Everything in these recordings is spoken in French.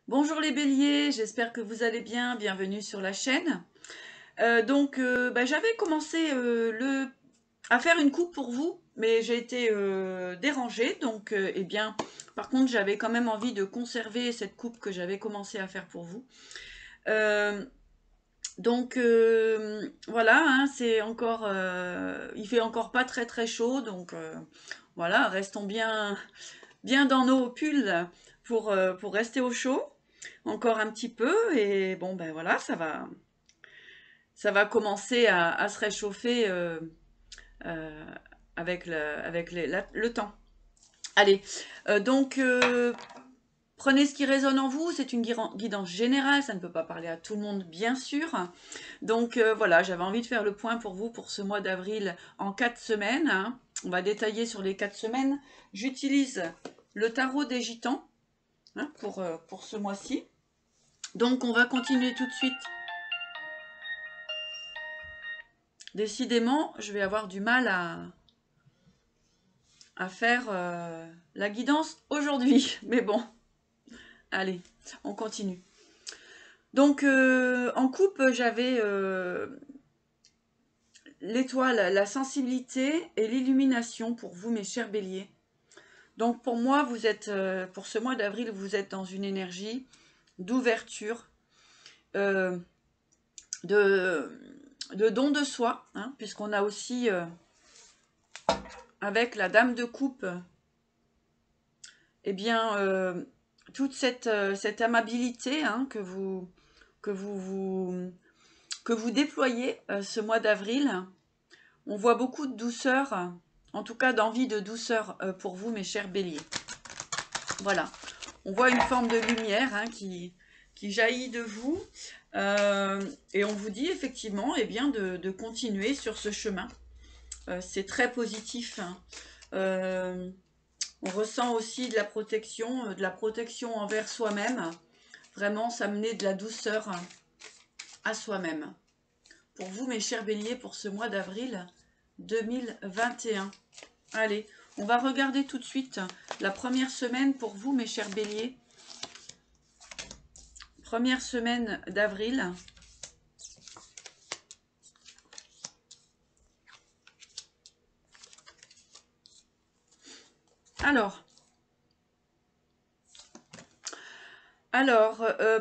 Bonjour les béliers, j'espère que vous allez bien, bienvenue sur la chaîne. J'avais commencé à faire une coupe pour vous, mais j'ai été dérangée, par contre j'avais quand même envie de conserver cette coupe que j'avais commencé à faire pour vous. Euh, voilà, hein, c'est encore, il fait encore pas très très chaud, voilà, restons bien dans nos pulls pour rester au chaud encore un petit peu et bon ben voilà ça va commencer à se réchauffer euh, avec le temps. Allez, prenez ce qui résonne en vous, c'est une guidance générale, ça ne peut pas parler à tout le monde bien sûr. Voilà, j'avais envie de faire le point pour vous pour ce mois d'avril en 4 semaines, hein. On va détailler sur les 4 semaines. J'utilise le tarot des gitans, hein, pour ce mois-ci. Donc on va continuer tout de suite. Décidément, je vais avoir du mal à faire la guidance aujourd'hui. Mais bon, allez, on continue. En coupe, j'avais l'étoile, la sensibilité et l'illumination pour vous, mes chers béliers. Donc pour moi, vous êtes, pour ce mois d'avril, vous êtes dans une énergie d'ouverture, euh, de, de don de soi, hein, puisqu'on a aussi, avec la dame de coupe, eh bien, toute cette amabilité, hein, que vous déployez ce mois d'avril. On voit beaucoup de douceur, en tout cas d'envie de douceur pour vous, mes chers béliers. Voilà, on voit une forme de lumière, hein, qui jaillit de vous, et on vous dit effectivement, eh bien, de continuer sur ce chemin. C'est très positif, hein. On ressent aussi de la protection envers soi-même. Vraiment s'amener de la douceur à soi-même. Pour vous, mes chers béliers, pour ce mois d'avril 2021. Allez, on va regarder tout de suite la première semaine pour vous, mes chers béliers. Première semaine d'avril.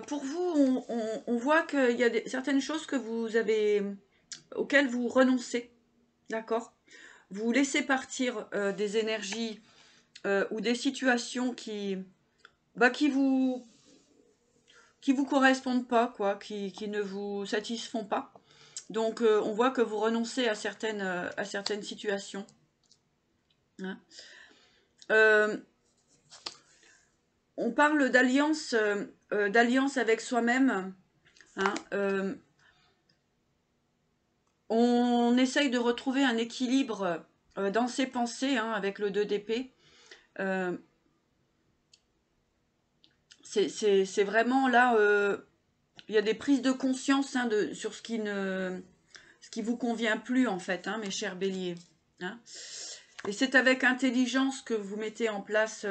Pour vous, on voit qu'il y a certaines choses que auxquelles vous renoncez, d'accord? Vous laissez partir des énergies ou des situations qui vous correspondent pas, quoi, qui ne vous satisfont pas. On voit que vous renoncez à certaines situations, hein. Euh, on parle d'alliance avec soi-même, hein. On essaye de retrouver un équilibre dans ses pensées, hein, avec le 2 d'épée. Euh, c'est vraiment là, il y a des prises de conscience, hein, sur ce qui vous convient plus en fait, hein, mes chers béliers, hein. Et c'est avec intelligence que vous mettez en place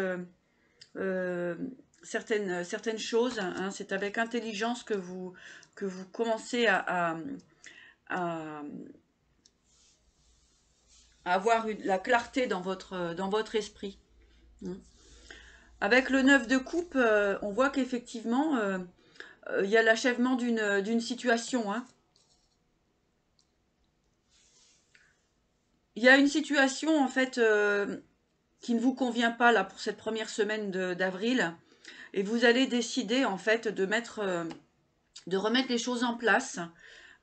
euh, certaines choses, hein. C'est avec intelligence que vous commencez à avoir la clarté dans votre esprit, hein. Avec le 9 de coupe, on voit qu'effectivement, il y a l'achèvement d'une situation, hein. Il y a une situation en fait qui ne vous convient pas là pour cette première semaine d'avril, et vous allez décider en fait de remettre les choses en place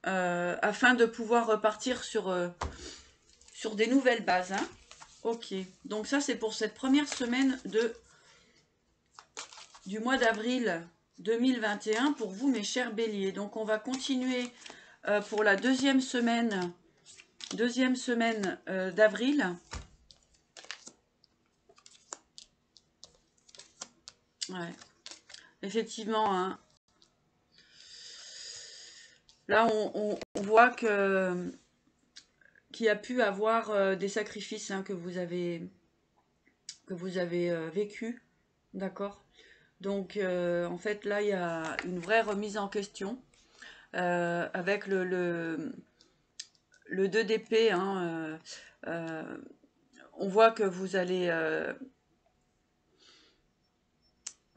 afin de pouvoir repartir sur des nouvelles bases, hein. Ok, donc ça c'est pour cette première semaine du mois d'avril 2021 pour vous, mes chers béliers. Donc on va continuer pour la deuxième semaine d'avril. Ouais. Effectivement, hein. Là on voit qu'il y a pu avoir des sacrifices, hein, que vous avez vécu, d'accord. Donc, en fait, là, il y a une vraie remise en question avec le 2 d'épée. Hein, on voit que vous allez...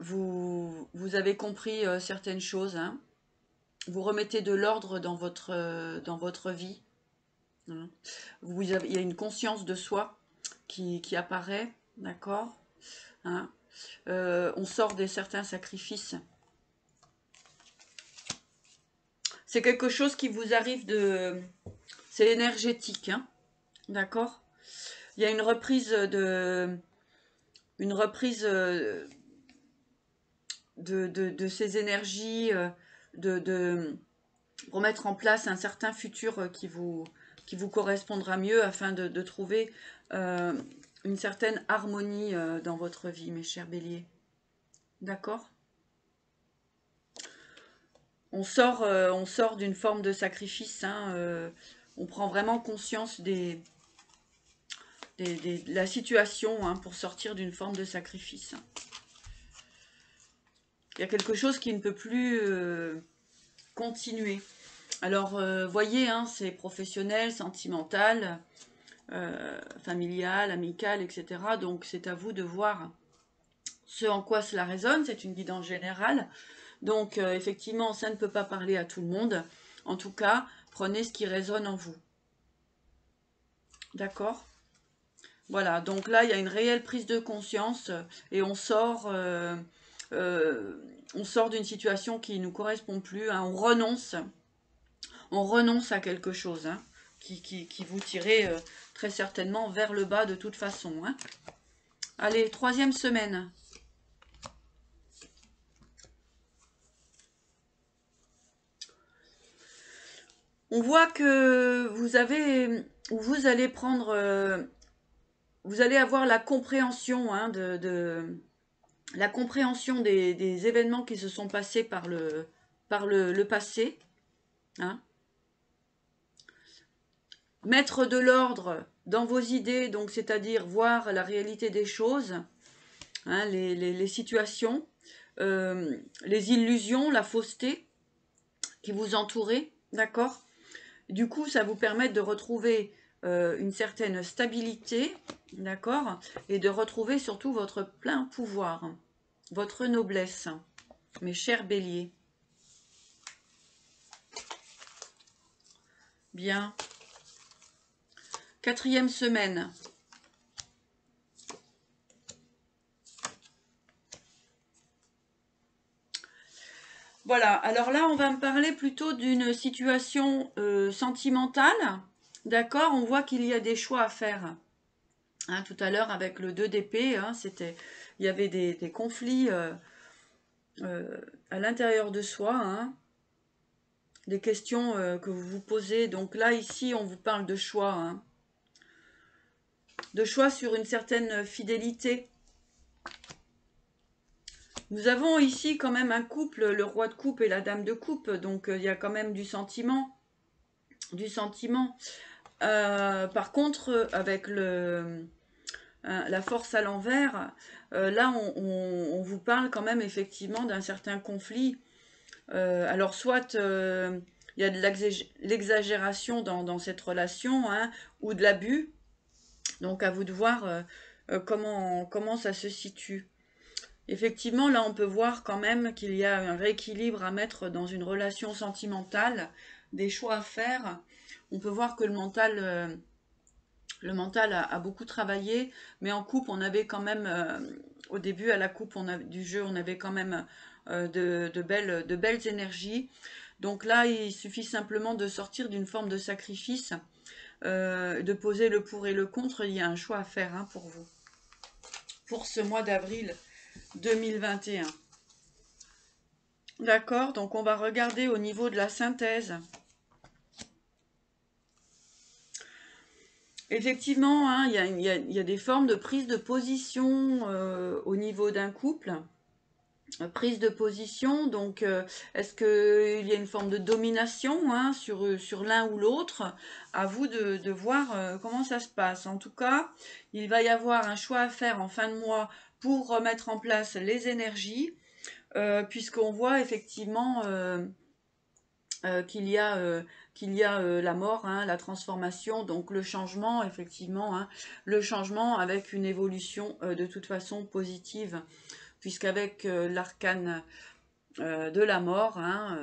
vous avez compris certaines choses. Hein. Vous remettez de l'ordre dans votre vie. Hein. Il y a une conscience de soi qui apparaît. D'accord, hein. On sort de certains sacrifices. C'est quelque chose qui vous arrive de... C'est énergétique, hein, d'accord. Il y a une reprise de ces énergies, pour mettre en place un certain futur qui vous correspondra mieux afin de trouver une certaine harmonie dans votre vie, mes chers béliers. D'accord? On sort d'une forme de sacrifice, hein, on prend vraiment conscience de la situation, hein, pour sortir d'une forme de sacrifice. Il y a quelque chose qui ne peut plus continuer. Alors, voyez, hein, c'est professionnel, sentimental, familial, amical, etc. Donc, c'est à vous de voir ce en quoi cela résonne. C'est une guidance générale. Donc, effectivement, ça ne peut pas parler à tout le monde. En tout cas, prenez ce qui résonne en vous. D'accord? Voilà, donc là, il y a une réelle prise de conscience et on sort d'une situation qui ne nous correspond plus. Hein, on renonce à quelque chose, hein, qui vous tirait très certainement vers le bas de toute façon. Hein. Allez, 3e semaine. On voit que vous allez prendre, vous allez avoir la compréhension, hein, la compréhension des événements qui se sont passés par le passé. Hein. Mettre de l'ordre dans vos idées, donc c'est-à-dire voir la réalité des choses, hein, les situations, les illusions, la fausseté qui vous entourez, d'accord? Du coup, ça vous permet de retrouver une certaine stabilité, d'accord? Et de retrouver surtout votre plein pouvoir, votre noblesse, mes chers béliers. Bien. 4e semaine. Voilà, alors là, on va me parler plutôt d'une situation sentimentale. D'accord, on voit qu'il y a des choix à faire. Hein, tout à l'heure, avec le 2 d'épée, hein, il y avait des conflits à l'intérieur de soi, hein, des questions que vous vous posez. Donc là, ici, on vous parle de choix. Hein, de choix sur une certaine fidélité. Nous avons ici quand même un couple, le roi de coupe et la dame de coupe, donc il y a quand même du sentiment. Par contre, avec la force à l'envers, là on vous parle quand même effectivement d'un certain conflit. Alors soit il y a de l'exagération dans cette relation, hein, ou de l'abus, donc à vous de voir comment ça se situe. Effectivement, là, on peut voir quand même qu'il y a un rééquilibre à mettre dans une relation sentimentale, des choix à faire. On peut voir que le mental a beaucoup travaillé, mais en coupe, on avait quand même, au début, à la coupe du jeu, on avait quand même de belles énergies. Donc là, il suffit simplement de sortir d'une forme de sacrifice, de poser le pour et le contre. Il y a un choix à faire, hein, pour vous, pour ce mois d'avril 2021. D'accord, donc on va regarder au niveau de la synthèse. Effectivement, hein, il y a des formes de prise de position au niveau d'un couple. Prise de position, donc est-ce qu'il y a une forme de domination, hein, sur l'un ou l'autre? À vous de voir comment ça se passe. En tout cas, il va y avoir un choix à faire en fin de mois pour remettre en place les énergies. puisqu'on voit effectivement qu'il y a la mort, hein, la transformation, donc le changement, effectivement, hein, le changement avec une évolution de toute façon positive, puisqu'avec l'arcane de la mort, hein,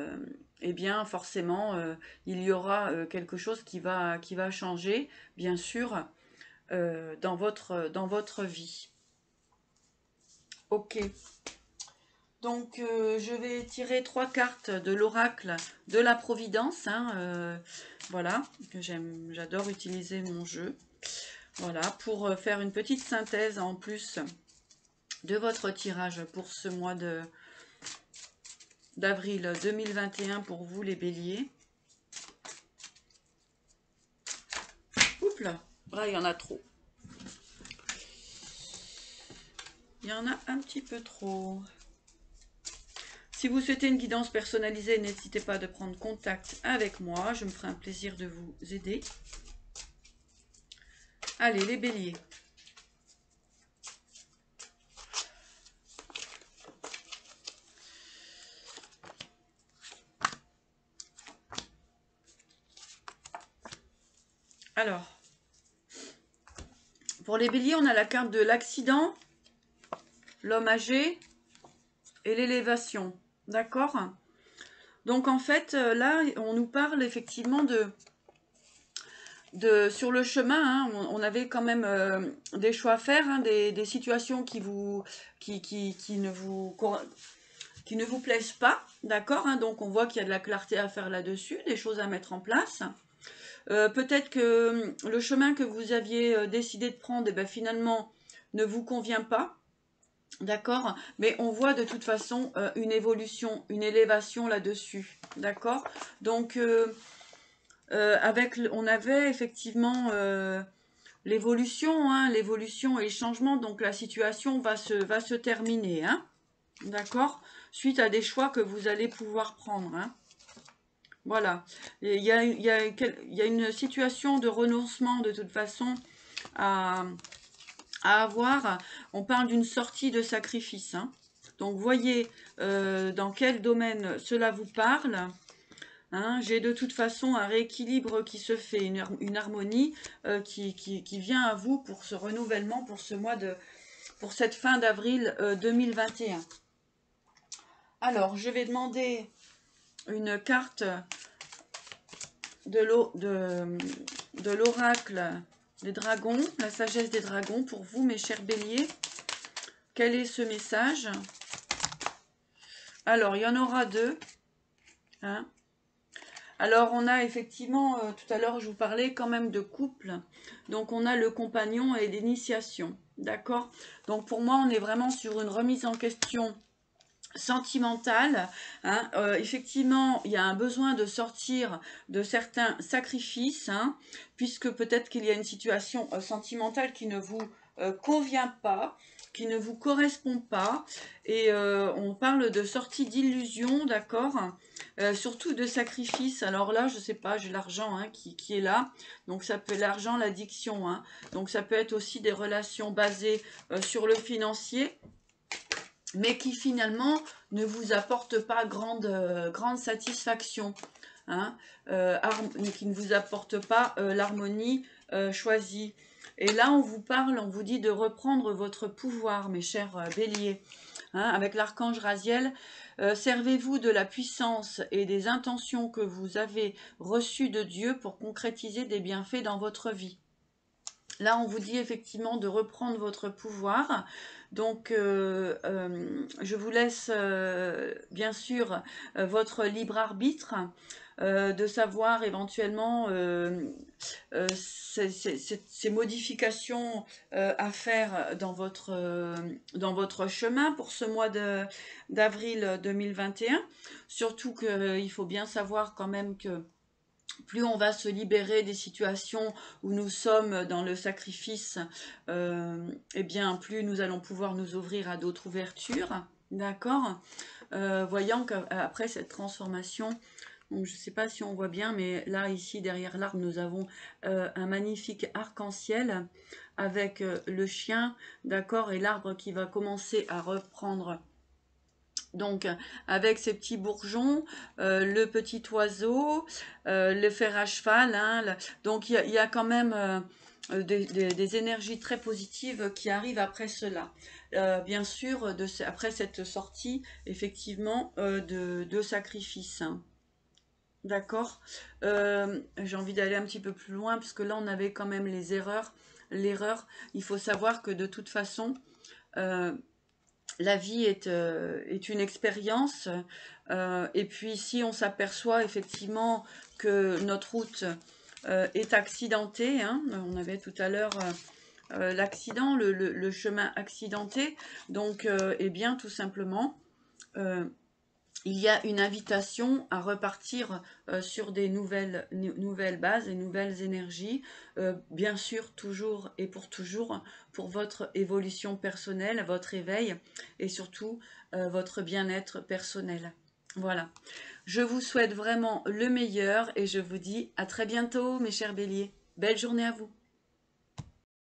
eh bien forcément il y aura quelque chose qui va changer, bien sûr, dans votre vie. Ok. Donc, je vais tirer 3 cartes de l'oracle de la Providence, hein, voilà, que j'adore utiliser mon jeu. Voilà, pour faire une petite synthèse en plus de votre tirage pour ce mois d'avril 2021 pour vous les béliers. Oups là, là il y en a trop. Il y en a un petit peu trop. Si vous souhaitez une guidance personnalisée, n'hésitez pas de prendre contact avec moi. Je me ferai un plaisir de vous aider. Allez, les béliers. Alors, pour les béliers, on a la carte de l'accident, l'homme âgé et l'élévation. D'accord? Donc, en fait, là, on nous parle effectivement sur le chemin, hein, on avait quand même des choix à faire, hein, des situations qui ne vous plaisent pas, d'accord, hein, donc on voit qu'il y a de la clarté à faire là-dessus, des choses à mettre en place. Peut-être que le chemin que vous aviez décidé de prendre, eh ben, finalement, ne vous convient pas, d'accord, mais on voit de toute façon une évolution, une élévation là-dessus, d'accord. Donc, on avait effectivement l'évolution, hein, l'évolution et le changement, donc la situation va se terminer, hein, d'accord, suite à des choix que vous allez pouvoir prendre, hein. Voilà, il y a une situation de renoncement de toute façon à avoir. On parle d'une sortie de sacrifice, hein. Donc voyez dans quel domaine cela vous parle. Hein, j'ai de toute façon un rééquilibre qui se fait, une harmonie qui vient à vous pour ce renouvellement, pour cette fin d'avril 2021. Alors, je vais demander une carte de l'oracle des dragons, la sagesse des dragons pour vous, mes chers béliers. Quel est ce message? Alors, il y en aura 2. Hein. Alors, on a effectivement, tout à l'heure, je vous parlais quand même de couple. Donc, on a le compagnon et l'initiation. D'accord? Donc, pour moi, on est vraiment sur une remise en question sentimentale. Hein. Effectivement, il y a un besoin de sortir de certains sacrifices, hein, puisque peut-être qu'il y a une situation sentimentale qui ne vous convient pas, qui ne vous correspond pas, et on parle de sortie d'illusion, d'accord, surtout de sacrifice. Alors là, je sais pas, j'ai l'argent, hein, qui est là, donc ça peut être l'argent, l'addiction, hein, donc ça peut être aussi des relations basées sur le financier, mais qui finalement ne vous apportent pas grande satisfaction, hein, qui ne vous apporte pas l'harmonie choisie. Et là, on vous parle, on vous dit de reprendre votre pouvoir, mes chers béliers. Hein, avec l'archange Raziel, servez-vous de la puissance et des intentions que vous avez reçues de Dieu pour concrétiser des bienfaits dans votre vie. Là, on vous dit effectivement de reprendre votre pouvoir. Donc, je vous laisse bien sûr votre libre arbitre, de savoir éventuellement ces modifications à faire dans votre chemin pour ce mois d'avril 2021. Surtout qu'il faut bien savoir quand même que plus on va se libérer des situations où nous sommes dans le sacrifice, eh bien, plus nous allons pouvoir nous ouvrir à d'autres ouvertures, d'accord, voyant qu'après cette transformation, donc je ne sais pas si on voit bien, mais là, ici, derrière l'arbre, nous avons un magnifique arc-en-ciel avec le chien, d'accord, et l'arbre qui va commencer à reprendre Donc, avec ces petits bourgeons, le petit oiseau, le fer à cheval, hein, donc il y a quand même des énergies très positives qui arrivent après cela. Bien sûr, après cette sortie, effectivement, de sacrifice. Hein. D'accord. J'ai envie d'aller un petit peu plus loin, parce que là, on avait quand même les erreurs. L'erreur, il faut savoir que de toute façon, euh, la vie est une expérience. Et puis, si on s'aperçoit effectivement que notre route est accidentée, hein, on avait tout à l'heure l'accident, le chemin accidenté, donc, eh bien, tout simplement, euh, il y a une invitation à repartir sur des nouvelles bases et nouvelles énergies, bien sûr toujours et pour toujours, pour votre évolution personnelle, votre éveil et surtout votre bien-être personnel. Voilà. Je vous souhaite vraiment le meilleur et je vous dis à très bientôt mes chers béliers. Belle journée à vous.